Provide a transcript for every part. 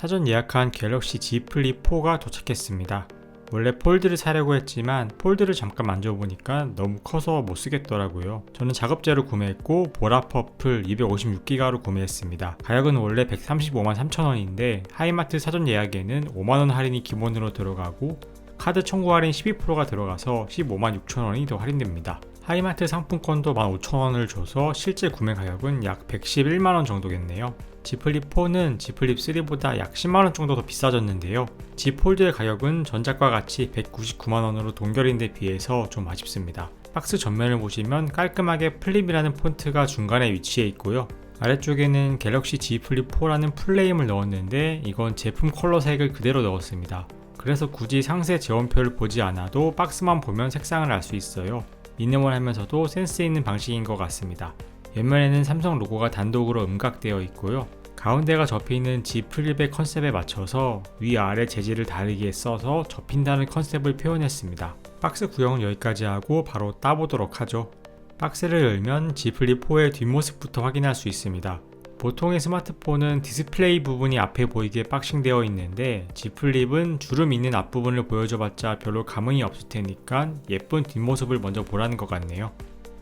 사전 예약한 갤럭시 Z 플립 4가 도착했습니다. 원래 폴드를 사려고 했지만 폴드를 잠깐 만져보니까 너무 커서 못 쓰겠더라고요. 저는 작업재로 구매했고 보라 퍼플 256기가로 구매했습니다. 가격은 원래 135만 3천원인데 하이마트 사전 예약에는 5만원 할인이 기본으로 들어가고 카드 청구 할인 12%가 들어가서 15만 6천원이 더 할인됩니다. 하이마트 상품권도 15,000원을 줘서 실제 구매 가격은 약 111만원 정도겠네요. Z 플립 4는 Z 플립 3보다 약 10만원 정도 더 비싸졌는데요. Z 폴드의 가격은 전작과 같이 199만원으로 동결인데 비해서 좀 아쉽습니다. 박스 전면을 보시면 깔끔하게 플립이라는 폰트가 중간에 위치해 있고요. 아래쪽에는 갤럭시 Z 플립 4라는 풀네임을 넣었는데 이건 제품 컬러 색을 그대로 넣었습니다. 그래서 굳이 상세 재원표를 보지 않아도 박스만 보면 색상을 알 수 있어요. 미니멀 하면서도 센스 있는 방식인 것 같습니다. 옆면에는 삼성 로고가 단독으로 음각되어 있고요. 가운데가 접히는 Z 플립의 컨셉에 맞춰서 위아래 재질을 다르게 써서 접힌다는 컨셉을 표현했습니다. 박스 구형은 여기까지 하고 바로 따보도록 하죠. 박스를 열면 Z 플립 4의 뒷모습부터 확인할 수 있습니다. 보통의 스마트폰은 디스플레이 부분이 앞에 보이게 박싱되어 있는데 Z 플립은 주름 있는 앞부분을 보여줘봤자 별로 감흥이 없을 테니까 예쁜 뒷모습을 먼저 보라는 것 같네요.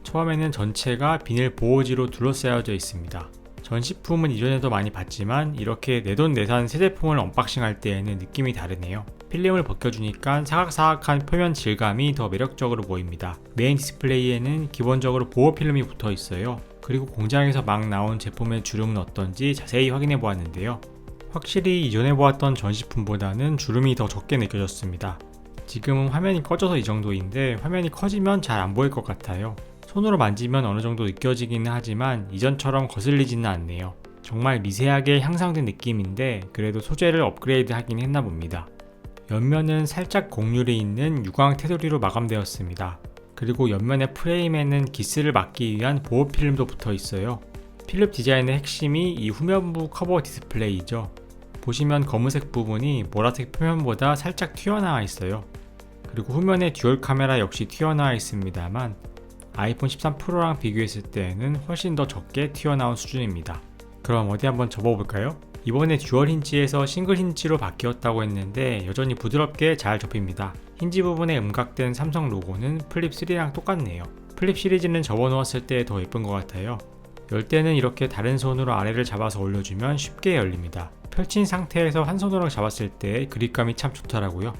처음에는 전체가 비닐 보호지로 둘러싸여져 있습니다. 전시품은 이전에도 많이 봤지만 이렇게 내돈내산 새 제품을 언박싱할 때에는 느낌이 다르네요. 필름을 벗겨주니까 사각사각한 표면 질감이 더 매력적으로 보입니다. 메인 디스플레이에는 기본적으로 보호 필름이 붙어 있어요. 그리고 공장에서 막 나온 제품의 주름은 어떤지 자세히 확인해 보았는데요. 확실히 이전에 보았던 전시품보다는 주름이 더 적게 느껴졌습니다. 지금은 화면이 꺼져서 이 정도인데 화면이 커지면 잘 안 보일 것 같아요. 손으로 만지면 어느 정도 느껴지기는 하지만 이전처럼 거슬리지는 않네요. 정말 미세하게 향상된 느낌인데 그래도 소재를 업그레이드 하긴 했나 봅니다. 옆면은 살짝 곡률이 있는 유광 테두리로 마감되었습니다. 그리고 옆면의 프레임에는 기스를 막기 위한 보호 필름도 붙어 있어요. 필름 디자인의 핵심이 이 후면부 커버 디스플레이죠. 보시면 검은색 부분이 보라색 표면보다 살짝 튀어나와 있어요. 그리고 후면의 듀얼 카메라 역시 튀어나와 있습니다만 아이폰 13 프로랑 비교했을 때에는 훨씬 더 적게 튀어나온 수준입니다. 그럼 어디 한번 접어볼까요? 이번에 듀얼 힌지에서 싱글 힌지로 바뀌었다고 했는데 여전히 부드럽게 잘 접힙니다. 힌지 부분에 음각된 삼성 로고는 플립 3랑 똑같네요. 플립 시리즈는 접어놓았을 때 더 예쁜 것 같아요. 열 때는 이렇게 다른 손으로 아래를 잡아서 올려주면 쉽게 열립니다. 펼친 상태에서 한 손으로 잡았을 때 그립감이 참 좋더라고요.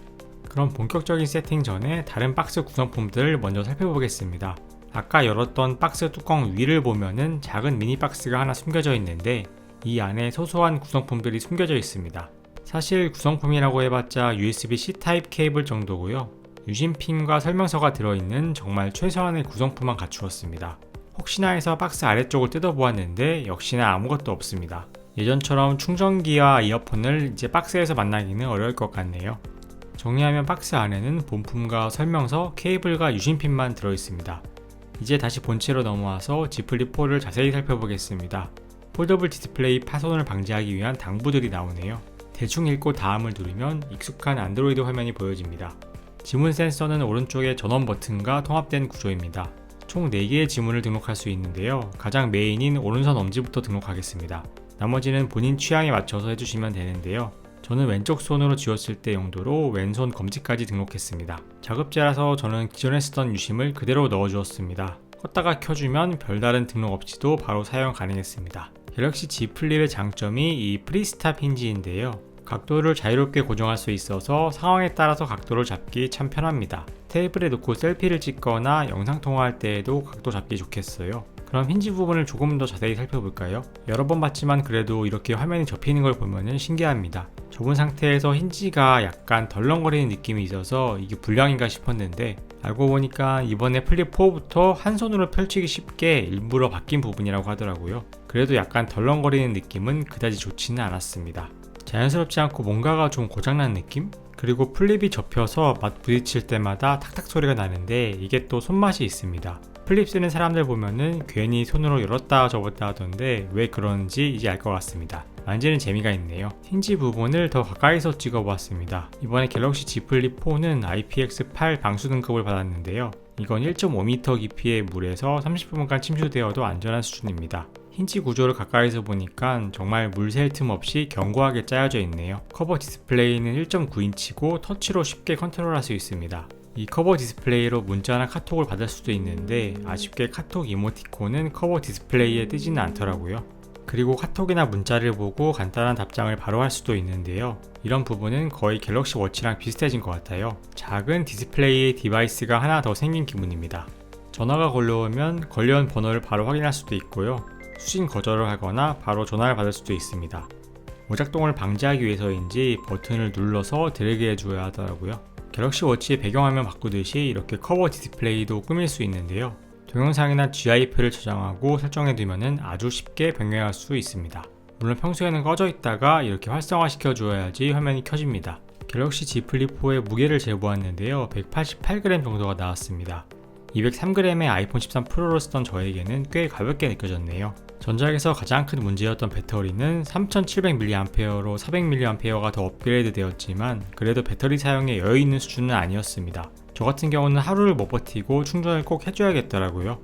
그럼 본격적인 세팅 전에 다른 박스 구성품들을 먼저 살펴보겠습니다. 아까 열었던 박스 뚜껑 위를 보면은 작은 미니 박스가 하나 숨겨져 있는데 이 안에 소소한 구성품들이 숨겨져 있습니다. 사실 구성품이라고 해봤자 USB-C 타입 케이블 정도고요. 유심핀과 설명서가 들어있는 정말 최소한의 구성품만 갖추었습니다. 혹시나 해서 박스 아래쪽을 뜯어보았는데 역시나 아무것도 없습니다. 예전처럼 충전기와 이어폰을 이제 박스에서 만나기는 어려울 것 같네요. 정리하면 박스 안에는 본품과 설명서, 케이블과 유심핀만 들어있습니다. 이제 다시 본체로 넘어와서 Z 플립 4를 자세히 살펴보겠습니다. 폴더블 디스플레이 파손을 방지하기 위한 당부들이 나오네요. 대충 읽고 다음을 누르면 익숙한 안드로이드 화면이 보여집니다. 지문 센서는 오른쪽에 전원 버튼과 통합된 구조입니다. 총 4개의 지문을 등록할 수 있는데요. 가장 메인인 오른손 엄지부터 등록하겠습니다. 나머지는 본인 취향에 맞춰서 해주시면 되는데요. 저는 왼쪽 손으로 쥐었을 때 용도로 왼손 검지까지 등록했습니다. 작업제라서 저는 기존에 쓰던 유심을 그대로 넣어주었습니다. 껐다가 켜주면 별다른 등록 없이도 바로 사용 가능했습니다. 갤럭시 Z 플립의 장점이 이 프리스탑 힌지인데요. 각도를 자유롭게 고정할 수 있어서 상황에 따라서 각도를 잡기 참 편합니다. 테이블에 놓고 셀피를 찍거나 영상통화할 때에도 각도 잡기 좋겠어요. 그럼 힌지 부분을 조금 더 자세히 살펴볼까요? 여러 번 봤지만 그래도 이렇게 화면이 접히는 걸 보면 신기합니다. 접은 상태에서 힌지가 약간 덜렁거리는 느낌이 있어서 이게 불량인가 싶었는데 알고 보니까 이번에 플립 4부터 한 손으로 펼치기 쉽게 일부러 바뀐 부분이라고 하더라고요. 그래도 약간 덜렁거리는 느낌은 그다지 좋지는 않았습니다. 자연스럽지 않고 뭔가가 좀 고장난 느낌? 그리고 플립이 접혀서 맞 부딪힐 때마다 탁탁 소리가 나는데 이게 또 손맛이 있습니다. 플립 쓰는 사람들 보면은 괜히 손으로 열었다 접었다 하던데 왜 그런지 이제 알 것 같습니다. 만지는 재미가 있네요. 힌지 부분을 더 가까이서 찍어보았습니다. 이번에 갤럭시 Z 플립 4는 IPX8 방수 등급을 받았는데요. 이건 1.5m 깊이의 물에서 30분간 침수되어도 안전한 수준입니다. 힌지 구조를 가까이서 보니까 정말 물 샐 틈 없이 견고하게 짜여져 있네요. 커버 디스플레이는 1.9인치고 터치로 쉽게 컨트롤할 수 있습니다. 이 커버 디스플레이로 문자나 카톡을 받을 수도 있는데 아쉽게 카톡 이모티콘은 커버 디스플레이에 뜨지는 않더라고요. 그리고 카톡이나 문자를 보고 간단한 답장을 바로 할 수도 있는데요. 이런 부분은 거의 갤럭시 워치랑 비슷해진 것 같아요. 작은 디스플레이의 디바이스가 하나 더 생긴 기분입니다. 전화가 걸려오면 걸려온 번호를 바로 확인할 수도 있고요. 수신 거절을 하거나 바로 전화를 받을 수도 있습니다. 오작동을 방지하기 위해서인지 버튼을 눌러서 드래그 해줘야 하더라고요. 갤럭시 워치의 배경화면 바꾸듯이 이렇게 커버 디스플레이도 꾸밀 수 있는데요. 동영상이나 GIF를 저장하고 설정해두면 아주 쉽게 변경할 수 있습니다. 물론 평소에는 꺼져 있다가 이렇게 활성화 시켜줘야지 화면이 켜집니다. 갤럭시 Z 플립4의 무게를 재보았는데요. 188g 정도가 나왔습니다. 203g의 아이폰 13 프로를 쓰던 저에게는 꽤 가볍게 느껴졌네요. 전작에서 가장 큰 문제였던 배터리는 3700mAh로 400mAh가 더 업그레이드 되었지만 그래도 배터리 사용에 여유 있는 수준은 아니었습니다. 저 같은 경우는 하루를 못 버티고 충전을 꼭 해줘야겠더라고요.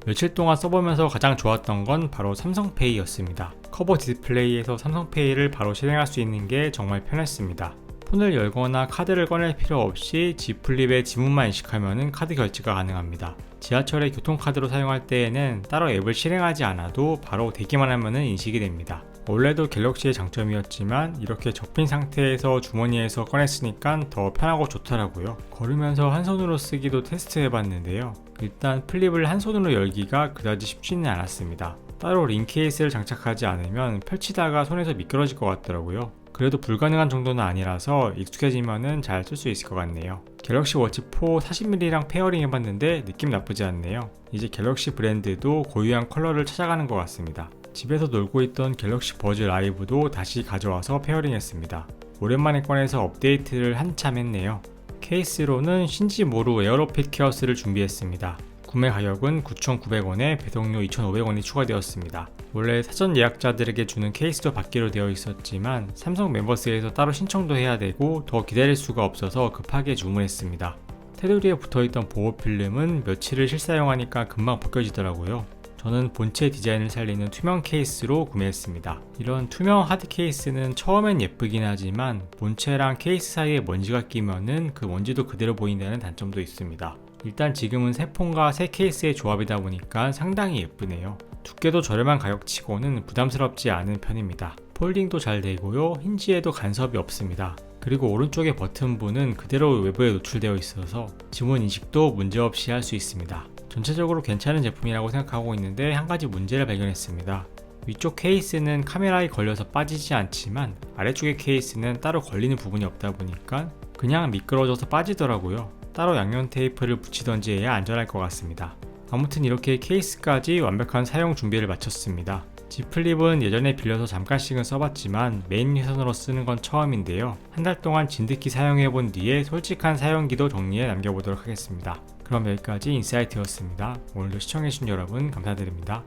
며칠 동안 써보면서 가장 좋았던 건 바로 삼성페이였습니다. 커버 디스플레이에서 삼성페이를 바로 실행할 수 있는 게 정말 편했습니다. 폰을 열거나 카드를 꺼낼 필요 없이 Z 플립의 지문만 인식하면 카드 결제가 가능합니다. 지하철의 교통카드로 사용할 때에는 따로 앱을 실행하지 않아도 바로 대기만 하면 인식이 됩니다. 원래도 갤럭시의 장점이었지만 이렇게 접힌 상태에서 주머니에서 꺼냈으니까 더 편하고 좋더라고요. 걸으면서 한 손으로 쓰기도 테스트 해봤는데요. 일단 플립을 한 손으로 열기가 그다지 쉽지는 않았습니다. 따로 링 케이스를 장착하지 않으면 펼치다가 손에서 미끄러질 것 같더라고요. 그래도 불가능한 정도는 아니라서 익숙해지면 잘 쓸 수 있을 것 같네요. 갤럭시 워치 4 40mm랑 페어링 해봤는데 느낌 나쁘지 않네요. 이제 갤럭시 브랜드도 고유한 컬러를 찾아가는 것 같습니다. 집에서 놀고 있던 갤럭시 버즈 라이브도 다시 가져와서 페어링 했습니다. 오랜만에 꺼내서 업데이트를 한참 했네요. 케이스로는 신지 모루 에어로핏 케어스를 준비했습니다. 구매 가격은 9,900원에 배송료 2,500원이 추가되었습니다. 원래 사전 예약자들에게 주는 케이스도 받기로 되어 있었지만 삼성 멤버스에서 따로 신청도 해야 되고 더 기다릴 수가 없어서 급하게 주문했습니다. 테두리에 붙어있던 보호 필름은 며칠을 실사용하니까 금방 벗겨지더라고요. 저는 본체 디자인을 살리는 투명 케이스로 구매했습니다. 이런 투명 하드 케이스는 처음엔 예쁘긴 하지만 본체랑 케이스 사이에 먼지가 끼면은 그 먼지도 그대로 보인다는 단점도 있습니다. 일단 지금은 새 폰과 새 케이스의 조합이다 보니까 상당히 예쁘네요. 두께도 저렴한 가격치고는 부담스럽지 않은 편입니다. 폴딩도 잘 되고요. 힌지에도 간섭이 없습니다. 그리고 오른쪽의 버튼부는 그대로 외부에 노출되어 있어서 지문 인식도 문제없이 할 수 있습니다. 전체적으로 괜찮은 제품이라고 생각하고 있는데 한 가지 문제를 발견했습니다. 위쪽 케이스는 카메라에 걸려서 빠지지 않지만 아래쪽의 케이스는 따로 걸리는 부분이 없다 보니까 그냥 미끄러져서 빠지더라고요. 따로 양면 테이프를 붙이던지 해야 안전할 것 같습니다. 아무튼 이렇게 케이스까지 완벽한 사용 준비를 마쳤습니다. Z 플립은 예전에 빌려서 잠깐씩은 써봤지만 메인 회선으로 쓰는 건 처음인데요. 한 달 동안 진득히 사용해본 뒤에 솔직한 사용기도 정리해 남겨보도록 하겠습니다. 그럼 여기까지 인사이트였습니다. 오늘도 시청해주신 여러분 감사드립니다.